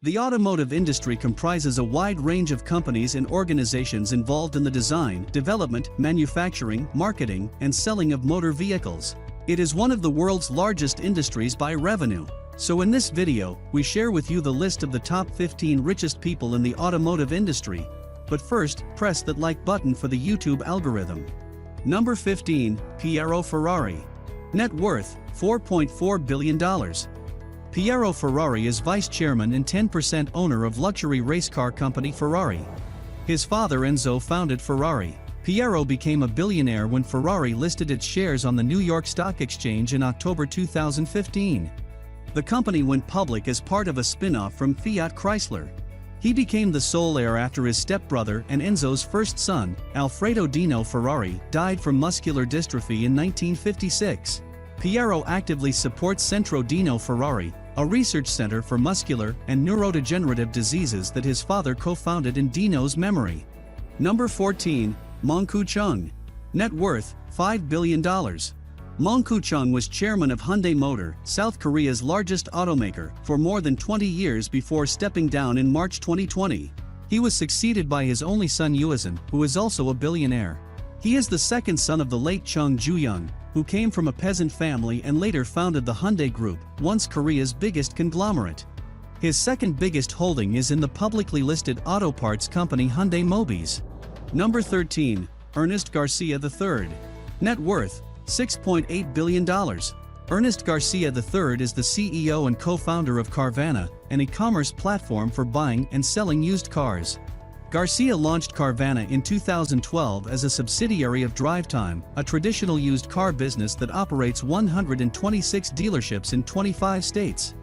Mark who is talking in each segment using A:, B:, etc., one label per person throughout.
A: The automotive industry comprises a wide range of companies and organizations involved in the design, development, manufacturing, marketing, and selling of motor vehicles. It is one of the world's largest industries by revenue. So in this video, we share with you the list of the top 15 richest people in the automotive industry. But first, press that like button for the YouTube algorithm. Number 15, Piero Ferrari. Net worth, $4.4 billion. Piero Ferrari is vice chairman and 10% owner of luxury race car company Ferrari. His father Enzo founded Ferrari. Piero became a billionaire when Ferrari listed its shares on the New York Stock Exchange in October 2015. The company went public as part of a spin-off from Fiat Chrysler. He became the sole heir after his stepbrother and Enzo's first son, Alfredo Dino Ferrari, died from muscular dystrophy in 1956. Piero actively supports Centro Dino Ferrari, a research center for muscular and neurodegenerative diseases that his father co-founded in Dino's memory. Number 14, Mong-Koo Chung. Net worth, $5 billion. Mong-Koo Chung was chairman of Hyundai Motor, South Korea's largest automaker, for more than 20 years before stepping down in March 2020. He was succeeded by his only son Yuezhan, who is also a billionaire. He is the second son of the late Chung Ju-young, who came from a peasant family and later founded the Hyundai Group, once Korea's biggest conglomerate. His second biggest holding is in the publicly listed auto parts company Hyundai Mobis. Number 13, Ernest Garcia III. Net worth, $6.8 billion. Ernest Garcia III is the CEO and co-founder of Carvana, an e-commerce platform for buying and selling used cars. Garcia launched Carvana in 2012 as a subsidiary of DriveTime, a traditional used car business that operates 126 dealerships in 25 states.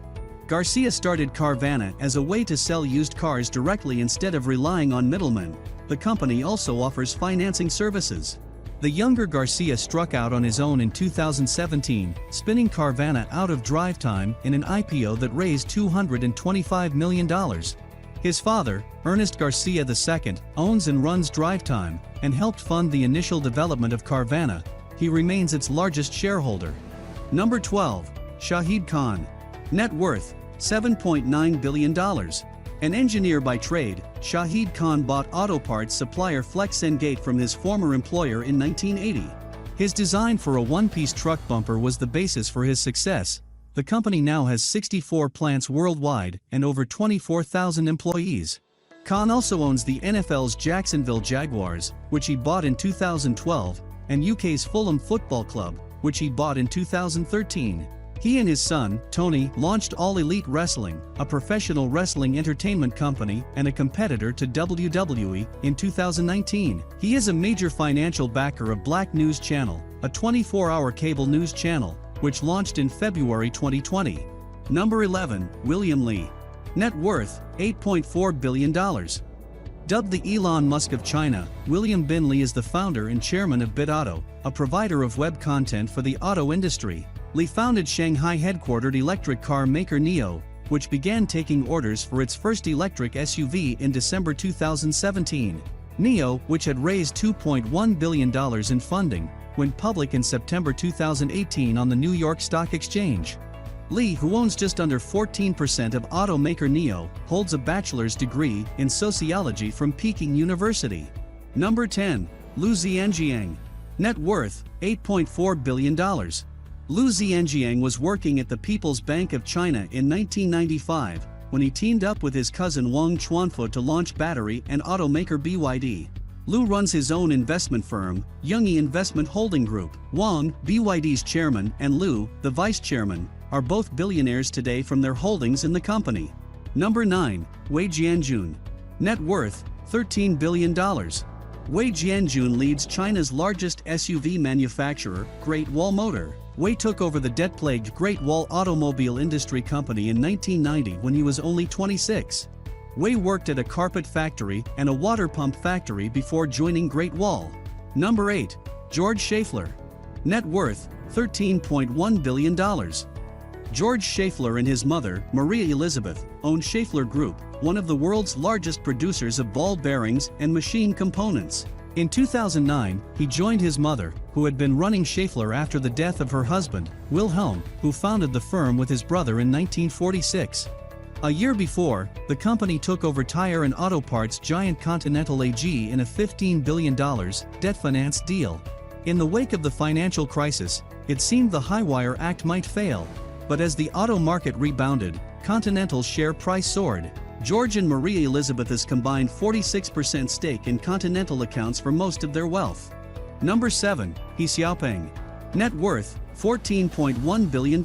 A: Garcia started Carvana as a way to sell used cars directly instead of relying on middlemen. The company also offers financing services. The younger Garcia struck out on his own in 2017, spinning Carvana out of DriveTime in an IPO that raised $225 million. His father, Ernest Garcia II, owns and runs DriveTime, and helped fund the initial development of Carvana. He remains its largest shareholder. Number 12, Shahid Khan. Net worth, $7.9 billion. An engineer by trade, Shahid Khan bought auto parts supplier Flex-N-Gate from his former employer in 1980. His design for a one-piece truck bumper was the basis for his success. The company now has 64 plants worldwide and over 24,000 employees. Khan also owns the NFL's Jacksonville Jaguars, which he bought in 2012, and UK's Fulham Football Club, which he bought in 2013. He and his son, Tony, launched All Elite Wrestling, a professional wrestling entertainment company and a competitor to WWE, in 2019. He is a major financial backer of Black News Channel, a 24-hour cable news channel, which launched in February 2020. Number 11, William Li. Net worth, $8.4 billion. Dubbed the Elon Musk of China, William Bin Li is the founder and chairman of BitAuto, a provider of web content for the auto industry. Li founded Shanghai-headquartered electric car maker NIO, which began taking orders for its first electric SUV in December 2017. NIO, which had raised $2.1 billion in funding, went public in September 2018 on the New York Stock Exchange. Li, who owns just under 14% of automaker NIO, holds a bachelor's degree in sociology from Peking University. Number 10, Liu Zhenjiang. Net worth, $8.4 billion. Liu Zhenjiang was working at the People's Bank of China in 1995, when he teamed up with his cousin Wang Chuanfu to launch battery and automaker BYD. Liu runs his own investment firm, Youngyi Investment Holding Group. Wang, BYD's chairman, and Liu, the vice chairman, are both billionaires today from their holdings in the company. Number 9, Wei Jianjun. Net worth, $13 billion. Wei Jianjun leads China's largest SUV manufacturer, Great Wall Motor. Wei took over the debt-plagued Great Wall Automobile Industry Company in 1990 when he was only 26. Wei worked at a carpet factory and a water pump factory before joining Great Wall. Number 8, George Schaeffler. Net worth, $13.1 billion. George Schaeffler and his mother, Maria Elizabeth, own Schaeffler Group, one of the world's largest producers of ball bearings and machine components. In 2009, he joined his mother, who had been running Schaeffler after the death of her husband, Wilhelm, who founded the firm with his brother in 1946. A year before, the company took over tire and auto parts giant Continental AG in a $15 billion debt-financed deal. In the wake of the financial crisis, it seemed the Highwire Act might fail. But as the auto market rebounded, Continental's share price soared. George and Maria Elizabeth's combined 46% stake in Continental accounts for most of their wealth. Number 7. He Xiaopeng. Net worth, $14.1 billion.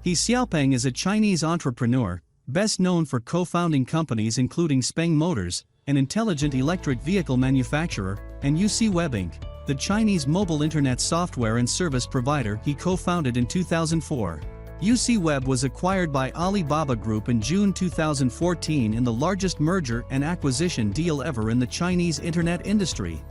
A: He Xiaopeng is a Chinese entrepreneur, best known for co-founding companies including Speng Motors, an intelligent electric vehicle manufacturer, and UC Web Inc., the Chinese mobile internet software and service provider he co-founded in 2004. UC Web was acquired by Alibaba Group in June 2014 in the largest merger and acquisition deal ever in the Chinese internet industry.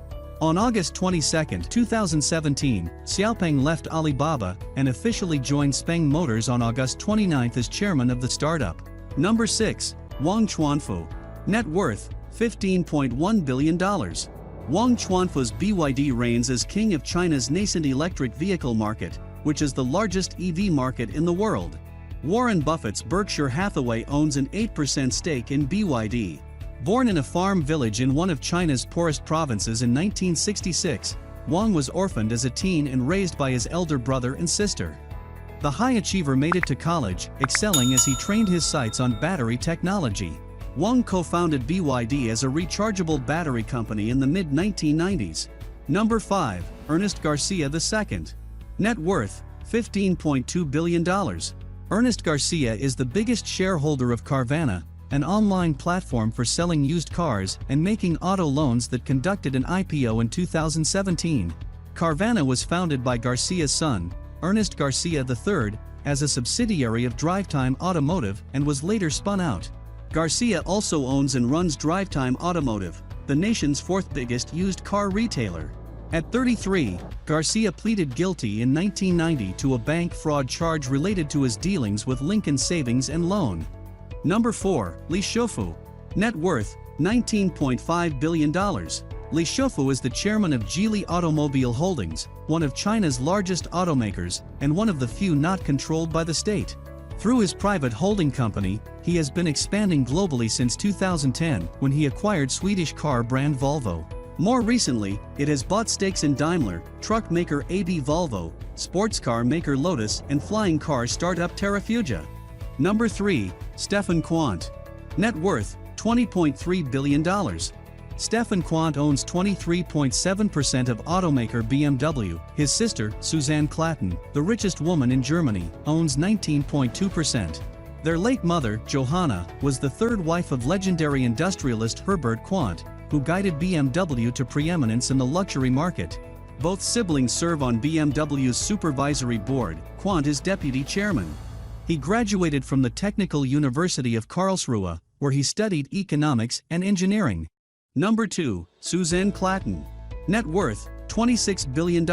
A: On August 22, 2017, Xiaopeng left Alibaba and officially joined Speng Motors on August 29 as chairman of the startup. Number 6. Wang Chuanfu. Net worth, $15.1 billion. Wang Chuanfu's BYD reigns as king of China's nascent electric vehicle market, which is the largest EV market in the world. Warren Buffett's Berkshire Hathaway owns an 8% stake in BYD. Born in a farm village in one of China's poorest provinces in 1966, Wang was orphaned as a teen and raised by his elder brother and sister. The high achiever made it to college, excelling as he trained his sights on battery technology. Wang co-founded BYD as a rechargeable battery company in the mid-1990s. Number 5. Ernest Garcia II. Net worth, $15.2 billion. Ernest Garcia is the biggest shareholder of Carvana, an online platform for selling used cars and making auto loans that conducted an IPO in 2017. Carvana was founded by Garcia's son, Ernest Garcia III, as a subsidiary of DriveTime Automotive and was later spun out. Garcia also owns and runs DriveTime Automotive, the nation's fourth biggest used car retailer. At 33, Garcia pleaded guilty in 1990 to a bank fraud charge related to his dealings with Lincoln Savings and Loan. Number 4. Li Shufu. Net worth, $19.5 billion. Li Shufu is the chairman of Geely Automobile Holdings, one of China's largest automakers, and one of the few not controlled by the state. Through his private holding company, he has been expanding globally since 2010 when he acquired Swedish car brand Volvo. More recently, it has bought stakes in Daimler, truck maker AB Volvo, sports car maker Lotus, and flying car startup Terrafugia. Number 3. Stefan Quandt. Net worth, $20.3 billion. Stefan Quandt owns 23.7% of automaker BMW. His sister, Suzanne Klatten, the richest woman in Germany, owns 19.2%. Their late mother, Johanna, was the third wife of legendary industrialist Herbert Quandt, who guided BMW to preeminence in the luxury market. Both siblings serve on BMW's supervisory board. Quandt is deputy chairman. He graduated from the Technical University of Karlsruhe, where he studied economics and engineering. Number 2. Suzanne Klatten. Net worth, $26 billion.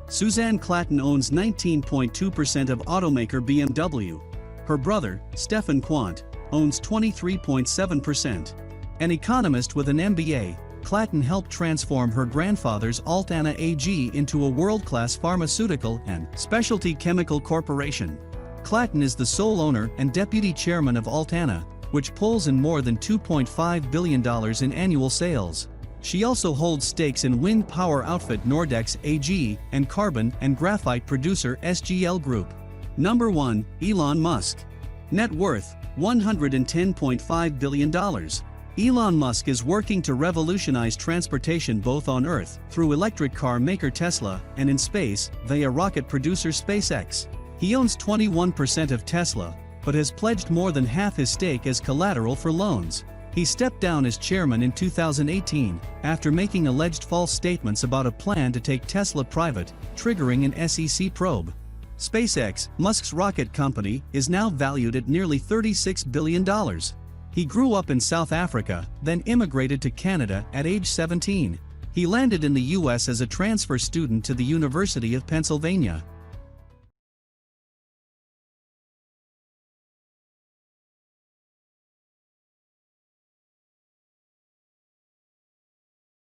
A: Suzanne Klatten owns 19.2% of automaker BMW. Her brother, Stefan Quandt, owns 23.7%. An economist with an MBA, Klatten helped transform her grandfather's Altana AG into a world-class pharmaceutical and specialty chemical corporation. Klatten is the sole owner and deputy chairman of Altana, which pulls in more than $2.5 billion in annual sales. She also holds stakes in wind power outfit Nordex AG and carbon and graphite producer SGL Group. Number 1. Elon Musk. Net worth, $110.5 billion. Elon Musk is working to revolutionize transportation both on Earth, through electric car maker Tesla, and in space, via rocket producer SpaceX. He owns 21% of Tesla, but has pledged more than half his stake as collateral for loans. He stepped down as chairman in 2018, after making alleged false statements about a plan to take Tesla private, triggering an SEC probe. SpaceX, Musk's rocket company, is now valued at nearly $36 billion. He grew up in South Africa, then immigrated to Canada at age 17. He landed in the US as a transfer student to the University of Pennsylvania.